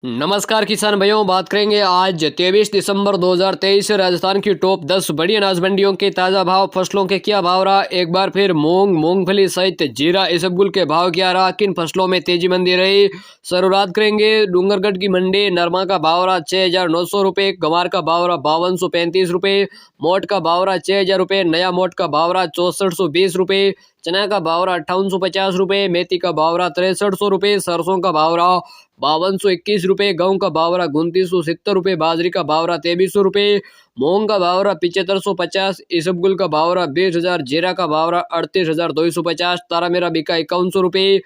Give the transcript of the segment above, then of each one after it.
नमस्कार किसान भाइयों, बात करेंगे आज 23 दिसंबर 2023 राजस्थान की टॉप 10 बड़ी अनाज मंडियों के ताज़ा भाव। फसलों के क्या भाव रहा, एक बार फिर मूंग, मूंगफली सहित जीरा इसबगुल के भाव क्या रहा, किन फसलों में तेजी मंदी रही, शुरुआत करेंगे डूंगरगढ़ की मंडी। नरमा का भाव रहा 6,900 रुपये, गंवार का भाव रहा 5,235 रुपये, मोट का भाव रहा 6,000 रुपये, नया मोट का भाव रहा 6,420 रुपये, चना का भाव रहा 5850 रुपये, मेथी का भाव रहा 6,300 रुपये, सरसों का भाव रहा 5221 रुपये, गेहूं का भाव रहा 2970 रुपये, बाजरी का भाव रहा 2300 रुपये, मूंग का भाव रहा 7550, इसबगुल का भाव रहा 20,000, जीरा का भाव रहा 38,250, तारा मेरा बिका 5100 रुपये,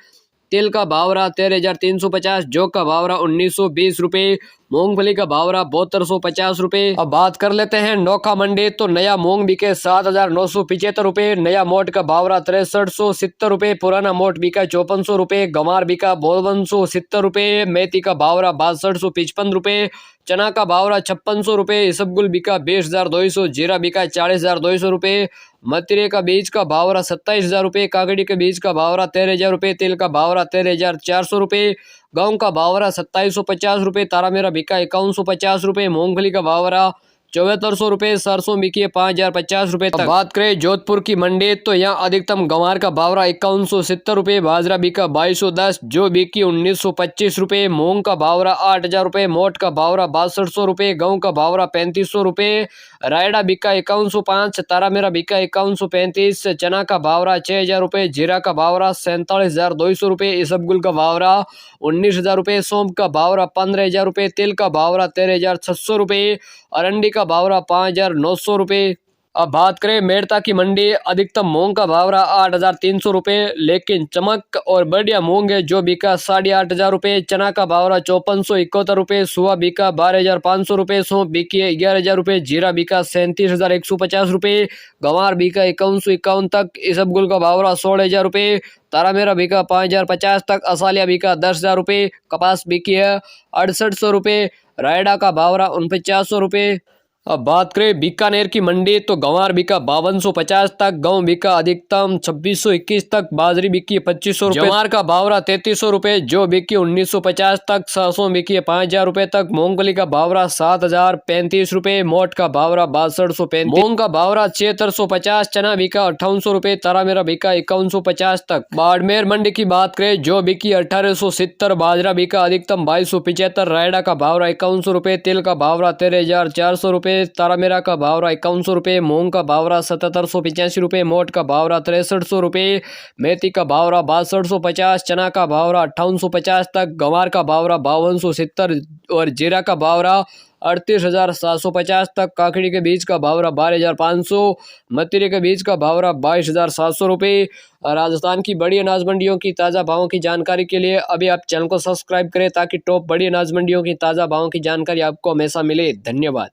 तिल का भाव रहा 13,350, जौ का भाव रहा 1,920 रुपये, मूंगफली का भाव रहा 7250 रुपये। अब बात कर लेते हैं नोखा मंडी। तो नया मूंग बिके 7,975 रुपये, नया मोट का भाव रहा 6370 रुपये, पुराना मोट बिका 5400 रुपये, गंवार बिका 5270 रुपये, मेथी का भाव रहा 6255 रुपये, चना का भाव रहा 5600 रुपये, इसबगुल बिका 20,200, जीरा बिका 40,200 रुपये, मतीरे का बीज का भाव रहा 27,000 रुपये, काकड़ी के बीज का भाव रहा 13,000 रुपये, तिल का भाव रहा 13,400 रुपये, गेहूं का भाव रहा 2750 रुपये, तारा मेरा बिका 5150 रुपये, मूंगफली का भाव रहा 7400 रुपये, सरसों बिकी है 5,050 रुपये तक। बात करें जोधपुर की मंडी, तो यहाँ अधिकतम गंवार का भाव रहा 5170 रुपये, बाजरा बिका 2210, जो बिकी 1925 रुपये, मूंग का भाव रहा 8,000 रुपये, मोट का भाव रहा 6200 रुपये, गेहूं का भाव रहा 3500 रुपये, रायडा बिका 5105, तारा मेरा बिका 5135, चना का भाव रहा 6,000 रुपये, जीरा का भाव रहा 47,200 रुपये, इसबगुल का भाव रहा 19,000 रुपये, सौंफ का भाव रहा 15,000 रुपये, तिल का भाव रहा 13,600 रुपये, अरंडी का भाव रहा 5,900 रुपये। अब बात करें मेड़ता की मंडी, अधिकतम मूंग का भाव रहा 8,300 रुपये, लेकिन चमक और बढ़िया मूंग है जो बिका 8,500 रुपये, चना का भाव रहा 5,471 रुपये, सुहा बिका 12,500 रुपये, सौंफ बिकी है 11,000 रुपये, जीरा बिका 37,150 रुपये, गंवार बिका 5151 तक, इसबगुल का भाव रहा 16,000 रुपये, तारा मेरा बिका 5,050 तक, असालिया बिका 10,000 रुपये, कपास बिकी है 6800 रुपये, रायडा का भाव रहा 4900 रुपये। अब बात करें बीकानेर की मंडी, तो गंवार बिका 5250 तक, गेहूं बिका अधिकतम 2621 तक, बाजरी बिकी 2500 रुपये, जवार का भाव रहा 3300 रुपये, जो बिकी 1950 तक, सरसों बिकी 5,000 रुपये तक, मूंगफली का भाव रहा 7,035 रुपये, मोट का भाव रहा 6235, मूंग का भाव रहा 7650, चना बिका 5800 रुपये, तारा मेरा बिका 5150 तक। बाड़मेर मंडी की बात करें, जो बिकी 1870, बाजरा बिका अधिकतम 2275, रायडा का भाव रहा 5100 रुपये, तिल का भाव रहा 13,400 रुपये, तारा मेरा का भाव रहा 5100 रुपये, मूंग का भाव रहा 7785 रुपये, मोट का भाव रहा 6300 रुपये, मेथी का भाव रहा 6250, चना का भाव रहा 5850 तक, गंवार का भाव रहा 5270 और जीरा का भाव रहा 38,750 तक, काकड़ी के बीज का भाव रहा 12,500, मतीरे के बीज का भाव रहा 22,700 रुपये। राजस्थान की बड़ी अनाज मंडियों की ताज़ा भावों की जानकारी के लिए अभी आप चैनल को सब्सक्राइब करें, ताकि टॉप बड़ी अनाज मंडियों की ताज़ा भावों की जानकारी आपको हमेशा मिले। धन्यवाद।